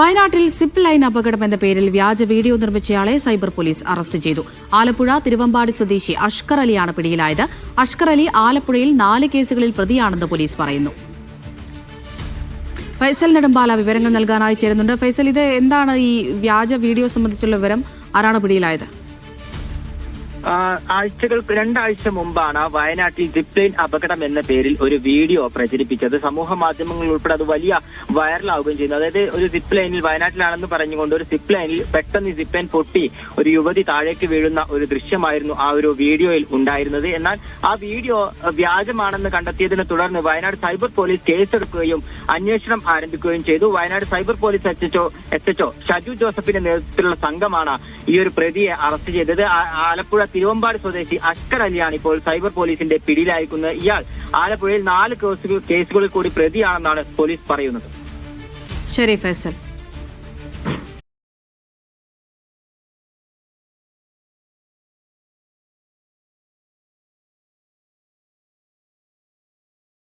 വയനാട്ടിൽ zip line അപകടം എന്ന പേരിൽ വ്യാജ വീഡിയോ നിർമ്മിച്ചയാളെ സൈബർ പോലീസ് അറസ്റ്റ് ചെയ്തു. ആലപ്പുഴ തിരുവമ്പാടി സ്വദേശി അഷ്കർ അലിയാണ് പിടിയിലായത്. അഷ്കർ അലി ആലപ്പുഴയിൽ 4 കേസുകളിൽ പ്രതിയാണെന്ന് പോലീസ് പറയുന്നു. ഫൈസൽ നെടുമ്പാല വിവരങ്ങൾ നൽകാനായി ചേരുന്നുണ്ട്. ഫൈസൽ, ഇത് എന്താണ് ഈ വ്യാജ വീഡിയോ സംബന്ധിച്ചുള്ള വിവരം? ആരാണ് പിടിയിലായത്? രണ്ടാഴ്ച മുമ്പാണ് വയനാട്ടിൽ സിപ്പ് ലൈൻ അപകടം എന്ന പേരിൽ ഒരു വീഡിയോ പ്രചരിപ്പിച്ചത്. സമൂഹ മാധ്യമങ്ങളിൽ ഉൾപ്പെടെ അത് വലിയ വൈറലാവുകയും ചെയ്യുന്നു. അതായത് ഒരു സിപ്പ് ലൈനിൽ, വയനാട്ടിലാണെന്ന് പറഞ്ഞുകൊണ്ട് ഒരു സിപ്പ് ലൈനിൽ പെട്ടെന്ന് സിപ്പ് ലൈൻ പൊട്ടി ഒരു യുവതി താഴേക്ക് വീഴുന്ന ഒരു ദൃശ്യമായിരുന്നു ആ ഒരു വീഡിയോയിൽ ഉണ്ടായിരുന്നത്. എന്നാൽ ആ വീഡിയോ വ്യാജമാണെന്ന് കണ്ടെത്തിയതിനെ തുടർന്ന് വയനാട് സൈബർ പോലീസ് കേസെടുക്കുകയും അന്വേഷണം ആരംഭിക്കുകയും ചെയ്തു. Wayanad cyber police S HO Shaju ജോസഫിന്റെ നേതൃത്വത്തിലുള്ള സംഘമാണ് ഈ ഒരു പ്രതിയെ അറസ്റ്റ് ചെയ്തത്. ആലപ്പുഴ തിരുവമ്പാടി സ്വദേശി അഷ്കർ അലിയാണ് ഇപ്പോൾ സൈബർ പോലീസിന്റെ പിടിയിലായിരിക്കുന്നത്. ഇയാൾ ആലപ്പുഴയിൽ 4 കേസുകളിൽ കൂടി പ്രതിയാണെന്നാണ് പോലീസ് പറയുന്നത്. ശരി ഫൈസൽ.